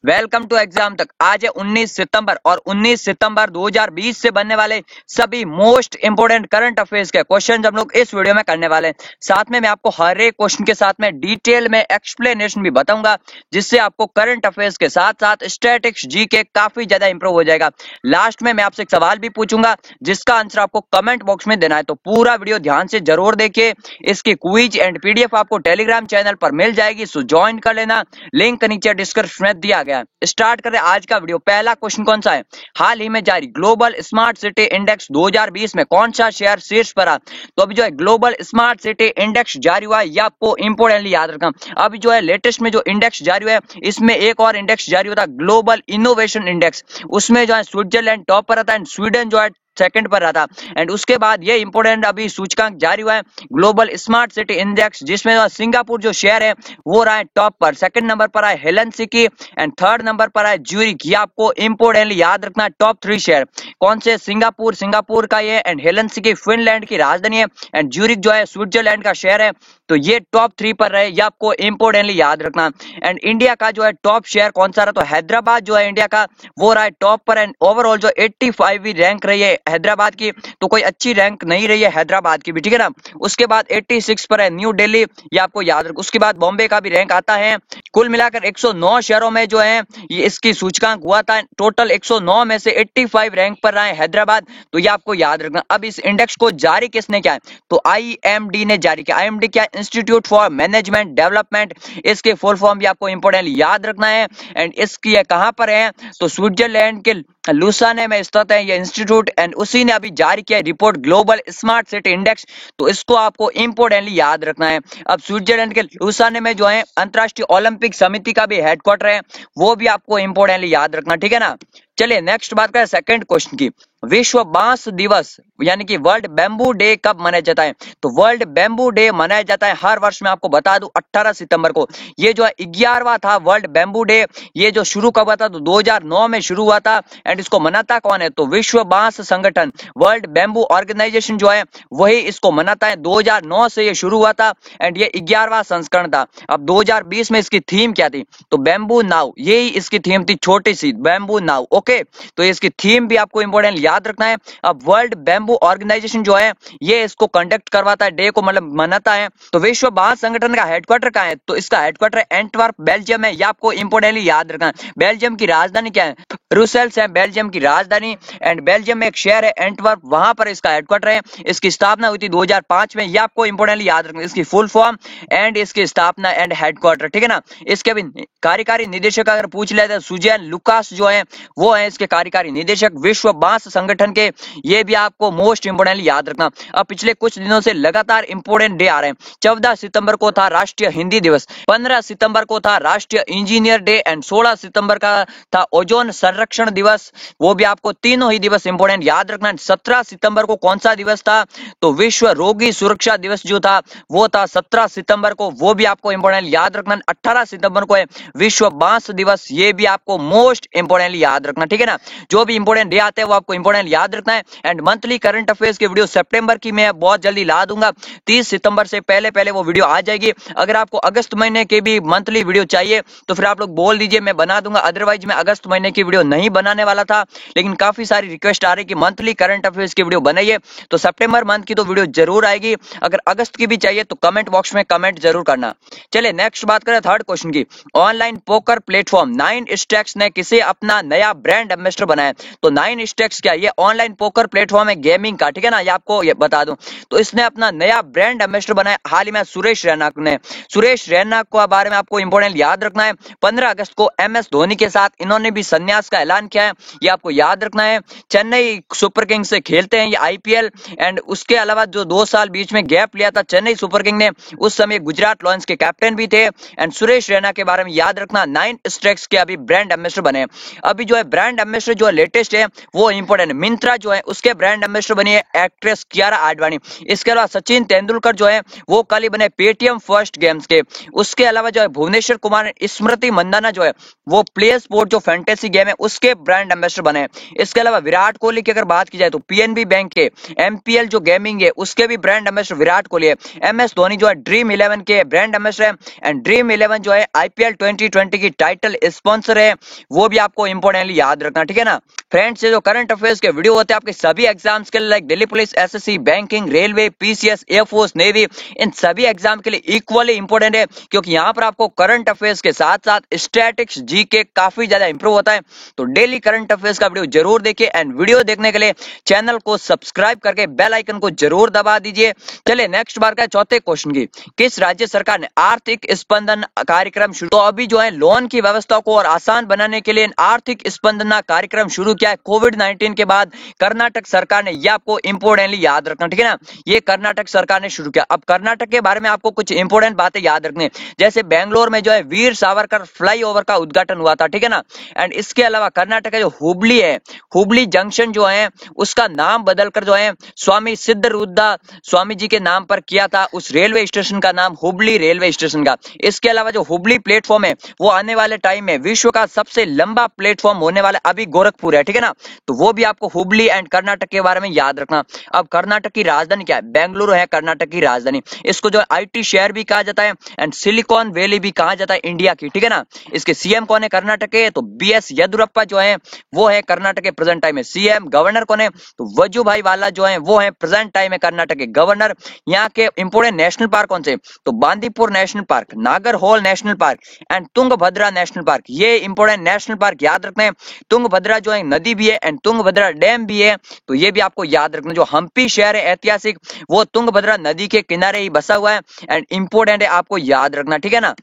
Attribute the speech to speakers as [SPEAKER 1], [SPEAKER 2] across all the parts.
[SPEAKER 1] Welcome to exam तक। आज है 19 सितंबर और 19 सितंबर 2020 से बनने वाले सभी मोस्ट इंपोर्टेंट करंट अफेयर्स के क्वेश्चन हम लोग इस वीडियो में करने वाले हैं। साथ में मैं आपको हर एक क्वेश्चन के साथ में डिटेल में एक्सप्लेनेशन भी बताऊंगा, जिससे आपको करंट अफेयर्स के साथ साथ स्टैटिक्स जीके काफी ज्यादा इंप्रूव हो जाएगा। लास्ट में मैं आपसे एक सवाल भी पूछूंगा जिसका आंसर आपको कमेंट बॉक्स में देना है, तो पूरा वीडियो ध्यान से जरूर देखिए। इसकी क्विज एंड पीडीएफ आपको टेलीग्राम चैनल पर मिल जाएगी, सो ज्वाइन कर लेना, लिंक नीचे डिस्क्रिप्शन में दिया गया। स्टार्ट करें आज का वीडियो। पहला क्वेश्चन कौन सा है? हाल ही में जारी ग्लोबल स्मार्ट सिटी इंडेक्स 2020 में कौन सा शहर शीर्ष पर आ? तो अभी जो है ग्लोबल स्मार्ट सिटी इंडेक्स जारी हुआ है, ये आपको इंपोर्टेंटली याद रखना। अभी जो है लेटेस्ट में जो इंडेक्स जारी हुआ है, इसमें एक और इंडेक्स जारी होता है ग्लोबल इनोवेशन इंडेक्स। उसमें जो है स्विट्जरलैंड टॉप पर आता है, स्वीडन जो है सेकंड पर रहा था। एंड उसके बाद ये इंपोर्टेंट अभी सूचकांक जारी हुआ है ग्लोबल स्मार्ट सिटी इंडेक्स, जिसमें सिंगापुर जो शहर है वो रहा है टॉप पर। सेकंड नंबर पर है हेलसिंकी एंड थर्ड नंबर पर है ज्यूरिख। ये आपको इंपोर्टेंटली याद रखना। टॉप 3 शहर कौन से? सिंगापुर का ये, एंड हेलसिंकी फिनलैंड की राजधानी है, एंड ज्यूरिख जो है स्विट्जरलैंड का शहर है। तो ये टॉप 3 पर रहे, ये आपको इंपोर्टेंटली याद रखना। एंड इंडिया का जो है टॉप शहर कौन सा रहा? तो हैदराबाद जो है इंडिया का वो रहा है टॉप पर। एंड ओवरऑल जो 85वीं रैंक रही है हैदराबाद की, तो कोई अच्छी रैंक नहीं रही है हैदराबाद की भी, ठीक है ना। उसके बाद 86 पर है न्यू दिल्ली, ये आपको याद रखो। उसके बाद बॉम्बे का भी रैंक आता है। कुल मिलाकर 109 शहरों में जो है ये इसकी सूचकांक हुआ था। टोटल 109 में से 85 रैंक पर रहा है हैदराबाद, तो ये आपको याद रखना। अब इस इंडेक्स को जारी किसने किया है? तो आईएमडी ने जारी किया। आईएमडी क्या? Institute for management development. इसके फुल फॉर्म भी आपको इंपोर्टेंटली याद रखना है। एंड इसकी कहां पर है? तो स्विट्जरलैंड के लुसाने में स्थित है ये इंस्टीट्यूट, एंड उसी ने अभी जारी किया report global smart city index, तो इसको आपको इंपोर्टेंटली याद रखना है। अब स्विट्जरलैंड के लुसाने में जो है अंतरराष्ट्रीय ओलंपिक समिति का भी हेडक्वार्टर है, वो भी आपको इंपोर्टेंटली याद रखना, ठीक है ना। चलिए नेक्स्ट बात करें सेकंड क्वेश्चन की। विश्व बांस दिवस यानी कि वर्ल्ड बैम्बू डे कब मनाया जाता है? तो वर्ल्ड बैम्बू डे मनाया जाता है हर वर्ष, में आपको बता दूं 18 सितंबर को। ये जो है 11वां था वर्ल्ड बैम्बू डे। ये जो शुरू कब हुआ था? तो 2009 में शुरू हुआ था। एंड इसको मनाता कौन है? तो विश्व बांस संगठन, वर्ल्ड बैम्बू ऑर्गेनाइजेशन जो है वही इसको मनाता है। 2009 से ये शुरू हुआ था एंड ये 11वां संस्करण था। अब 2020 में इसकी थीम क्या थी? तो बैम्बू नाउ, यही इसकी थीम थी, छोटी सी बैम्बू नाउ। ओके, तो इसकी थीम भी आपको इंपोर्टेंट याद रखना है। अब वर्ल्ड बैम्बू ऑर्गेनाइजेशन जो है ये इसको कंडक्ट करवाता है, डे को मतलब मनाता है। तो विश्व बांस संगठन का हेडक्वार्टर कहाँ है? तो इसका हेडक्वार्टर एंटवर्प बेल्जियम है, ये आपको इंपोर्टेंटली याद रखना है। बेल्जियम की राजधानी क्या है? ब्रुसेल्स है बेल्जियम की राजधानी। एंड बेल्जियम में एक शहर है एंटवर्प, वहां पर इसका हेडक्वार्टर है। इसकी स्थापना हुई थी 2005 में, ये आपको इंपोर्टेंटली याद रखना, इसकी फुल फॉर्म एंड इसकी स्थापना एंड हेडक्वार्टर, ठीक है ना। इसके भी कार्यकारी निदेशक अगर पूछ लेते हैं, सुजैन लुकास जो है वो है इसके कार्यकारी निदेशक विश्व बांस संगठन के। ये भी आपको मोस्ट इंपोर्टेंटली याद रखना। अब पिछले कुछ दिनों से लगातार इंपोर्टेंट डे आ रहे हैं। 14 सितंबर को था राष्ट्रीय हिंदी दिवस, 15 सितंबर को था राष्ट्रीय इंजीनियर डे, एंड 16 सितंबर का था ओजोन संरक्षण दिवस। वो भी आपको तीनों ही दिवस इंपोर्टेंट याद रखना। 17 सितंबर को कौन सा दिवस था? तो विश्व रोगी सुरक्षा दिवस जो था वो था 17 सितंबर को, वो भी आपको इंपोर्टेंट याद रखना। 18 सितंबर को है विश्व बांस दिवस, ये भी आपको मोस्ट इंपोर्टेंटली याद रखना, ठीक है ना। जो भी इंपोर्टेंट डे आते हैं वो आपको इंपोर्टेंट याद रखना है। एंड मंथली करंट अफेयर्स की वीडियो सितंबर की मैं बहुत जल्दी ला दूंगा, 30 सितंबर से पहले पहले वो वीडियो आ जाएगी। अगर आपको अगस्त महीने की भी मंथली वीडियो चाहिए तो फिर आप लोग बोल दीजिए, मैं बना दूंगा। अदरवाइज मैं अगस्त महीने की वीडियो नहीं बनाने वाला था, लेकिन काफी सारी रिक्वेस्ट आ रही कि मंथली करंट अफेयर्स की वीडियो बनाइए, तो सितंबर मंथ की तो वीडियो जरूर आएगी। अगर अगस्त की भी चाहिए तो कमेंट बॉक्स में कमेंट जरूर करना। चलिए नेक्स्ट बात करें थर्ड क्वेश्चन की। ऑनलाइन पोकर प्लेटफॉर्म 9stacks ने किसे अपना नया ब्रांड एम्बेसडर बनाया? तो 9stacks क्या? ये ऑनलाइन पोकर प्लेटफॉर्म है गेमिंग का, ठीक है ना, ये आपको ये बता दूं। तो इसने अपना नया ब्रांड एम्बेसडर बनाया हाल ही में सुरेश रैना ने। सुरेश रैना के बारे में आपको इंपोर्टेंट याद रखना है। 15 अगस्त को MS धोनी के साथ इन्होंने भी संन्यास का ऐलान किया है, ये आपको याद रखना है। चेन्नई सुपर किंग्स से खेलते हैं ये IPL। एंड उसके अलावा जो 2 साल बीच में गैप लिया था चेन्नई सुपर किंग ने, उस समय गुजरात लॉयंस के कैप्टन भी थे। एंड सुरेश रैना के बारे में याद रखना, 9stacks के अभी ब्रांड एम्बेसडर बने। अभी जो है ब्रांड एम्बेसडर जो है लेटेस्ट है वो इंपोर्टेंट है। मिंत्रा जो है उसके ब्रांड एम्बेसडर बनी है एक्ट्रेस कियारा आडवाणी। इसके अलावा सचिन तेंदुलकर जो है वो कल ही बने पेटीएम फर्स्ट गेम्स के। उसके अलावा जो है भुवनेश्वर कुमार, स्मृति मंदाना जो है वो प्ले स्पोर्ट जो फैंटेसी गेम है उसके ब्रांड एम्बेसडर बने। इसके अलावा विराट कोहली की अगर बात की जाए तो पीएनबी बैंक के एमपीएल जो गेमिंग है उसके भी ब्रांड एम्बेसडर विराट कोहली है। एमएस धोनी जो है ड्रीम 11 के ब्रांड एम्बेसडर है एंड ड्रीम 11 जो है आईपीएल 2020 की टाइटल स्पॉन्सर है, वो भी आपको इंपोर्टेंटली याद रखना, ठीक है ना। फ्रेंड्स, ये जो करंट अफेयर्स के वीडियो होते हैं आपके सभी एग्जाम्स के लिए, like Delhi police, SSC, banking, railway, PCS, air force, navy, इन सभी एग्जाम के लिए इक्वली इंपोर्टेंट है, क्योंकि यहाँ पर आपको करंट अफेयर्स के साथ साथ स्टैटिक्स, जीके काफी ज्यादा इंप्रूव होता है। तो डेली करंट अफेयर्स का वीडियो जरूर देखिए एंड वीडियो देखने के लिए चैनल को सब्सक्राइब करके बेल आइकन को जरूर दबा दीजिए। चलिए नेक्स्ट बार का चौथे क्वेश्चन की, किस राज्य सरकार ने आर्थिक स्पंदन कार्यक्रम शुरू, तो अभी जो है लोन की व्यवस्था को और आसान बनाने के लिए आर्थिक स्पंदन कार्यक्रम शुरू किया है कोविड-19 के बाद कर्नाटक सरकार ने। ये आपको इंपोर्टेंटली याद रखना, ठीक है ना, ये कर्नाटक सरकार ने शुरू किया। अब कर्नाटक के बारे में आपको कुछ इंपोर्टेंट बातें याद रखनी, जैसे बेंगलोर में जो है वीर सावरकर फ्लाईओवर का उद्घाटन हुआ था, ठीक है ना। एंड इसके अलावा कर्नाटक का जो हुबली है, हुबली जंक्शन जो है उसका नाम बदलकर जो है स्वामी सिद्धरुद्रा स्वामी जी के नाम पर किया था। उस रेलवे स्टेशन का नाम हुबली रेलवे स्टेशन का। इसके अलावा जो हुबली प्लेटफॉर्म है वो आने वाले टाइम में विश्व का सबसे लंबा प्लेटफॉर्म होने वाला अभी गोरखपुर है, ठीक है ना। तो वो भी आपको हुबली एंड कर्नाटक के बारे में याद रखना। अब कर्नाटक की राजधानी क्या है? बेंगलुरु है कर्नाटक की राजधानी। इसको जो आईटी शहर भी कहा जाता है एंड सिलिकॉन वैली भी कहा जाता है इंडिया की, ठीक है ना। इसके सीएम कौन है कर्नाटक के? तो बीएस येदुरप्पा जो है वो है कर्नाटक के प्रेजेंट टाइम में सीएम। गवर्नर कौन है? तो वजुभाई वाला जो है वो है प्रेजेंट टाइम में कर्नाटक के गवर्नर। यहाँ के इंपोर्टेंट नेशनल पार्क कौन से? तो Bandipur national park, Nagarhole national park and Tungabhadra national park. ये इंपोर्टेंट नेशनल पार्क याद रखना है। तुंगभद्रा जो है नदी भी है एंड तुंगभद्रा डैम भी है, तो ये भी आपको याद रखना। जो हम्पी शहर है ऐतिहासिक वो तुंगभद्रा नदी के किनारे ही बसा हुआ है एंड इंपोर्टेंट है, आपको याद रखना, ठीक है ना।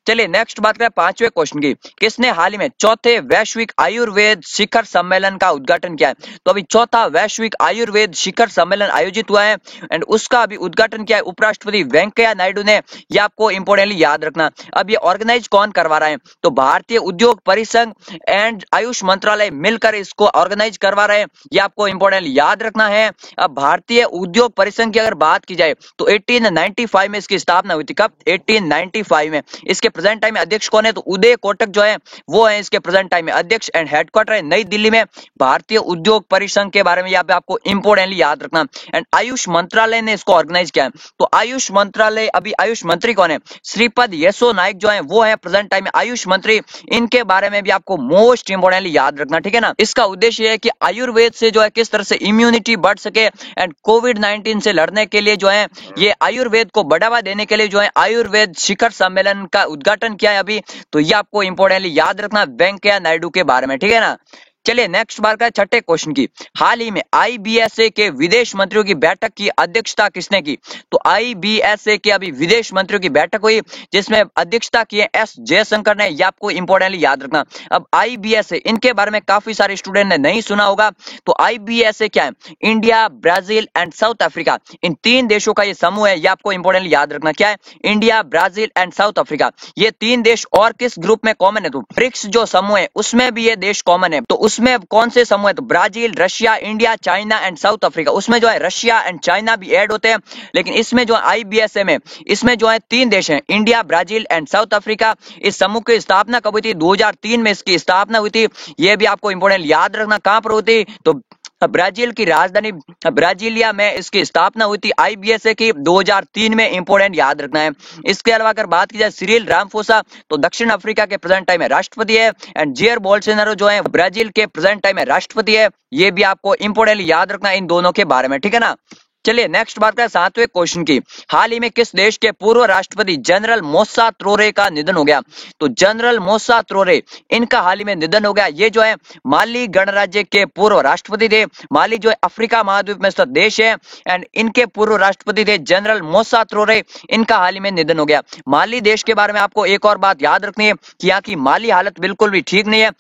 [SPEAKER 1] चलिए नेक्स्ट बात करें पांचवें क्वेश्चन की, किसने हाल ही में चौथे वैश्विक आयुर्वेद शिखर सम्मेलन का उद्घाटन किया है? तो अभी चौथा वैश्विक आयुर्वेद शिखर सम्मेलन आयोजित हुआ है एंड उसका अभी उद्घाटन किया है उपराष्ट्रपति वेंकैया नायडू ने। ये आपको इंपोर्टेंटली याद रखना। अब ये ऑर्गेनाइज कौन करवा रहा है? तो भारतीय उद्योग परिसंघ एंड आयुष मंत्रालय मिलकर इसको ऑर्गेनाइज करवा रहे हैं, ये आपको इंपोर्टेंटली याद रखना है। अब भारतीय उद्योग परिसंघ की अगर बात की जाए तो 1895 में इसकी स्थापना हुई थी। कब? 1895 में। इसके प्रेजेंट टाइम में अध्यक्ष कौन है? तो उदय कोटक जो है वो है इसके प्रेजेंट टाइम में अध्यक्ष एंड हेडक्वार्टर है नई दिल्ली में। भारतीय उद्योग परिसंघ के बारे में यहाँ पे आपको इंपोर्टेंटली याद रखना। एंड आयुष मंत्रालय ने इसको ऑर्गेनाइज किया है। तो आयुष मंत्रालय, अभी आयुष मंत्री कौन है? श्रीपद येसो नाइक जो है वो है प्रेजेंट टाइम में आयुष मंत्री। इनके बारे में भी आपको मोस्ट इंपोर्टेंटली याद रखना, ठीक है ना। इसका उद्देश्य है कि आयुर्वेद से जो है किस तरह से इम्यूनिटी बढ़ सके एंड कोविड-19 से लड़ने के लिए जो है ये आयुर्वेद को बढ़ावा देने के लिए जो है आयुर्वेद शिखर सम्मेलन का उद्घाटन किया है अभी। तो ये आपको इंपोर्टेंटली याद रखना वेंकैया नायडू के बारे में, ठीक है ना। चलिए नेक्स्ट बार का छठे क्वेश्चन की, हाल ही में आईबीएसए के विदेश मंत्रियों की बैठक की अध्यक्षता किसने की? तो आईबीएसए के अभी विदेश मंत्रियों की बैठक हुई जिसमें अध्यक्षता की है एस जयशंकर ने। ये आपको इंपोर्टेंटली याद रखना। अब आईबीएसए, इनके बारे में काफी सारे स्टूडेंट ने नहीं सुना होगा। तो आईबीएसए क्या है? India, Brazil and South Africa, इन तीन देशों का ये समूह है। ये आपको इंपोर्टेंटली याद रखना। क्या है? India, Brazil and South Africa, ये तीन देश। और किस ग्रुप में कॉमन है? तो ब्रिक्स जो समूह है उसमें भी ये देश कॉमन है। तो उसमें कौन से समूह है? तो Brazil, Russia, India, China and South Africa. उसमें जो है रशिया एंड चाइना भी ऐड होते हैं, लेकिन इसमें जो आईबीएसए में इसमें जो है तीन देश हैं, India, Brazil and South Africa. इस समूह की स्थापना कब हुई थी? 2003 में इसकी स्थापना हुई थी। यह भी आपको इंपोर्टेंट याद रखना। कहां पर हुई थी? तो ब्राजील की राजधानी ब्राजीलिया में इसकी स्थापना हुई थी आईबीएसए की 2003 में। इंपोर्टेंट याद रखना है। इसके अलावा अगर बात की जाए सिरिल रामफोसा, तो दक्षिण अफ्रीका के प्रेजेंट टाइम में राष्ट्रपति है एंड जेयर बोल्सोनारो जो है ब्राजील के प्रेजेंट टाइम में राष्ट्रपति है। ये भी आपको इंपोर्टेंटली याद रखना इन दोनों के बारे में, ठीक है ना। चलिए नेक्स्ट बात करें सातवें क्वेश्चन की, हाल ही में किस देश के पूर्व राष्ट्रपति जनरल मोसा त्रोरे का निधन हो गया? तो जनरल मोसा त्रोरे, इनका हाल ही में निधन हो गया। ये जो है माली गणराज्य के पूर्व राष्ट्रपति थे। माली जो है अफ्रीका महाद्वीप में स्थित देश है एंड इनके पूर्व राष्ट्रपति थे जनरल मोसा त्रोरे। इनका हाल ही में निधन हो गया। माली देश के बारे में आपको एक और बात याद रखनी है कि यहाँ की माली हालत बिल्कुल भी ठीक नहीं है।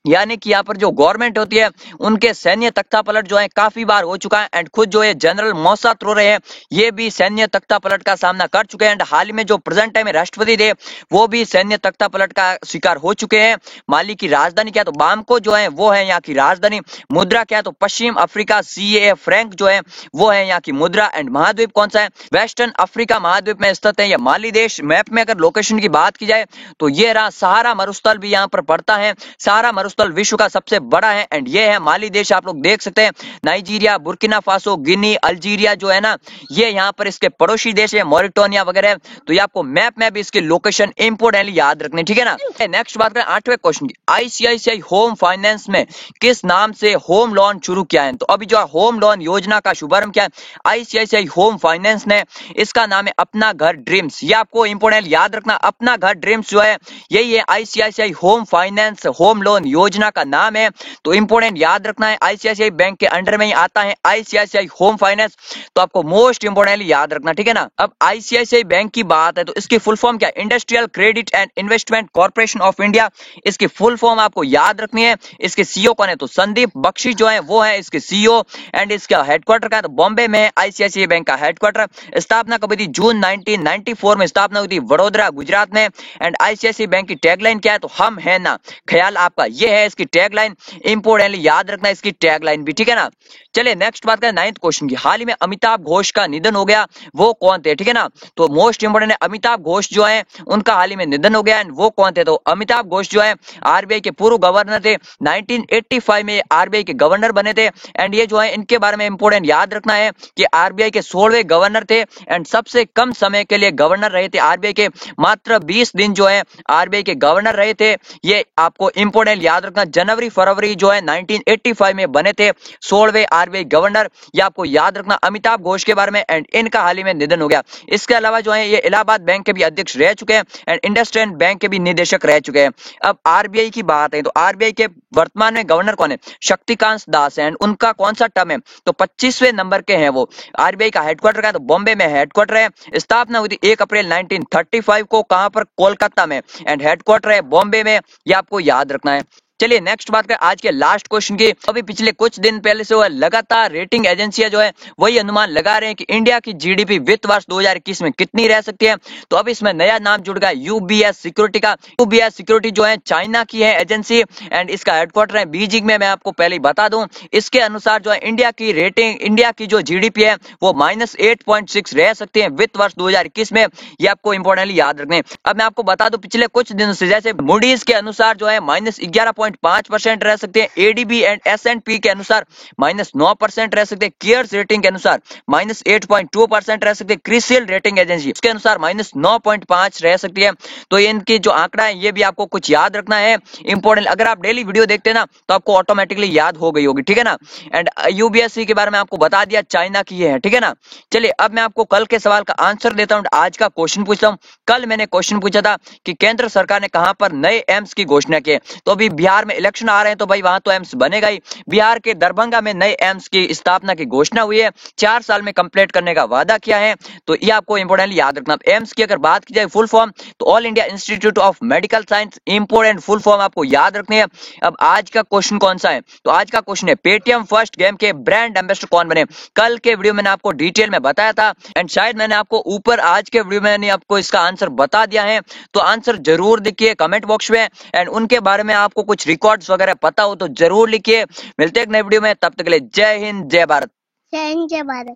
[SPEAKER 1] यानी कि यहाँ पर जो गवर्नमेंट होती है उनके सैन्य तख्तापलट जो है काफी बार हो चुका है एंड खुद जो है जनरल मोसा त्रोरे हैं ये भी सैन्य तख्तापलट का सामना कर चुके हैं एंड हाल ही में जो प्रेजेंट टाइम में राष्ट्रपति थे वो भी सैन्य तख्तापलट का शिकार हो चुके हैं। माली की राजधानी क्या? तो बामको जो है वो है यहाँ की राजधानी। मुद्रा क्या है? तो पश्चिम अफ्रीका CAF फ्रैंक जो है वो है यहाँ की मुद्रा। एंड महाद्वीप कौन सा है? वेस्टर्न अफ्रीका महाद्वीप में स्थित है यह माली देश। मैप में अगर लोकेशन की बात की जाए तो ये रहा। सहारा मरुस्थल भी यहाँ पर पड़ता है। सहारा समुद्र तल विश्व का सबसे बड़ा है एंड ये है माली देश। आप लोग देख सकते हैं नाइजीरिया, बुर्किना फासो, गिनी, अल्जीरिया जो है ना, ये यहाँ पर इसके पड़ोसी देश है, मॉरिटानिया वगैरह। तो ये आपको मैप में भी इसकी लोकेशन इंपोर्टेंटली याद रखनी, ठीक है ना। नेक्स्ट बात करें 8वें क्वेश्चन की, आईसीआईसीआई होम फाइनेंस में किस नाम से होम लोन शुरू किया है? तो अभी जो होम लोन योजना का शुभारंभ किया है आईसीआईसीआई होम फाइनेंस ने, इसका नाम है अपना घर ड्रीम्स। ये आपको इंपोर्टेंट याद रखना, अपना घर ड्रीम्स जो है यही है ICICI home finance home loan योजना का नाम है। तो इंपोर्टेंट याद रखना है, आईसीआईसीआई बैंक के अंडर में ही आता है आईसीआईसीआई होम फाइनेंस। तो आपको मोस्ट इंपोर्टेंटली याद रखना, ठीक है ना। अब आईसीआईसीआई बैंक की बात है तो इसकी फुल फॉर्म क्या है? Industrial credit and investment corporation of India. इसकी फुल फॉर्म आपको याद रखनी है। इसके सीईओ कौन है? तो संदीप बख्शी जो है वो है इसके सीईओ एंड इसका हेडक्वार्टर का है तो बॉम्बे में आईसीआईसीआई बैंक का हेडक्वार्टर। स्थापना कब हुई थी? जून 1994 में स्थापना हुई थी वडोदरा गुजरात में। एंड आईसीआईसीआई बैंक की टैगलाइन क्या है? तो हम है ना ख्याल आपका, ये है इसकी टैगलाइन। इंपोर्टेंटली याद रखना इसकी टैगलाइन भी, ठीक है ना। चलिए नेक्स्ट बात करें 9th क्वेश्चन की, हाल ही में अमिताभ घोष का निधन हो गया, वो कौन थे? ठीक है ना। तो मोस्ट इंपोर्टेंट है अमिताभ घोष जो है उनका हाल ही में निधन हो गया एंड वो कौन थे? तो अमिताभ घोष जो है आरबीआई के पूर्व गवर्नर थे। 1985 में आरबीआई के गवर्नर बने थे एंड ये जो है इनके बारे में इंपोर्टेंट याद रखना है कि आरबीआई के 16वें गवर्नर थे एंड सबसे कम समय के लिए गवर्नर रहे थे आरबीआई के, मात्र 20 दिन जो है आरबीआई के गवर्नर रहे थे। ये आपको इंपोर्टेंट याद रखना, जनवरी फरवरी जो है 1985 में बने थे 16वें आरबीआई गवर्नर। ये आपको याद रखना अमिताभ घोष के बारे में एंड इनका हाल ही में निधन हो गया। इसके अलावा जो है ये इलाहाबाद बैंक के भी अध्यक्ष रह चुके हैं एंड इंडसइंड बैंक के भी निदेशक रह चुके हैं। अब आरबीआई की बात है तो आरबीआई के वर्तमान में गवर्नर कौन है? शक्तिकांत दास है एंड उनका कौन सा टर्म है? तो 25वें नंबर के हैं वो। आरबीआई का हेडक्वार्टर का है तो बॉम्बे में हेडक्वार्टर है। स्थापना हुई थी 1 अप्रैल 1935 को, कहां पर? कोलकाता में एंड हेडक्वार्टर है बॉम्बे में। ये आपको याद रखना है। चलिए नेक्स्ट बात करें आज के लास्ट क्वेश्चन की। अभी पिछले कुछ दिन पहले से वो लगातार रेटिंग एजेंसियां जो है वही अनुमान लगा रहे हैं कि इंडिया की जीडीपी वित्त वर्ष 2021 में कितनी रह सकती है। तो अब इसमें नया नाम जुड़ गया यूबीएस सिक्योरिटी का। यूबीएस सिक्योरिटी जो है चाइना की है एजेंसी एंड इसका हेडक्वार्टर है बीजिंग में। मैं आपको पहले ही बता दूं, इसके अनुसार जो है इंडिया की रेटिंग, इंडिया की जो जीडीपी है वो -8.6 रह सकती है वित्त वर्ष 2021 में। ये आपको इंपोर्टेंटली याद रखने। अब मैं आपको बता दूं पिछले कुछ दिनों से जैसे मूडीज के अनुसार जो है -11.5% रह सकते हैं, एडीबी एंड एसएंडपी के अनुसार -9% रह सकते हैं, केयर्स रेटिंग के अनुसार -8.2% रह सकते हैं, क्रिसिल रेटिंग एजेंसी उसके अनुसार -9.5 रह सकती है। तो इनकी जो आंकड़ा है ये भी आपको कुछ याद रखना है इंपोर्टेंट। अगर आप डेली वीडियो देखते हैं ना तो आपको ऑटोमेटिकली याद हो गई होगी, ठीक है ना। एंड यूबीएससी के बारे में आपको बता दिया, चाइना की है, ठीक है ना। चलिए अब मैं आपको कल के सवाल का आंसर देता हूं। आज का क्वेश्चन पूछता हूं। कल मैंने क्वेश्चन पूछा था कि केंद्र सरकार ने कहां पर नए एम्स की घोषणा की है। तो अभी बिहार में इलेक्शन आ रहे हैं तो भाई वहां तो एम्स बनेगा ही। बिहार के दरभंगा में नए एम्स की स्थापना की घोषणा हुई है, 4 साल में कंप्लीट करने का वादा किया है। तो ये आपको इंपोर्टेंटली याद रखना। एम्स की अगर बात की जाए फुल फॉर्म तो all India institute of medical science, important full form आपको याद रखनी है। अब आज का क्वेश्चन कौन सा है? तो आज का क्वेश्चन है पेटीएम फर्स्ट गेम के ब्रांड एम्बेसडर कौन बने। कल के वीडियो मैंने आपको डिटेल में बताया था एंड शायद मैंने आपको ऊपर आज के वीडियो में आपको इसका आंसर बता दिया है। तो आंसर जरूर लिखिए कमेंट बॉक्स में एंड उनके बारे में आपको कुछ रिकॉर्ड्स वगैरह पता हो तो जरूर लिखिए। मिलते हैं एक नए वीडियो में, तब तक के लिए जय हिंद जय भारत।
[SPEAKER 2] जय हिंद जय भारत।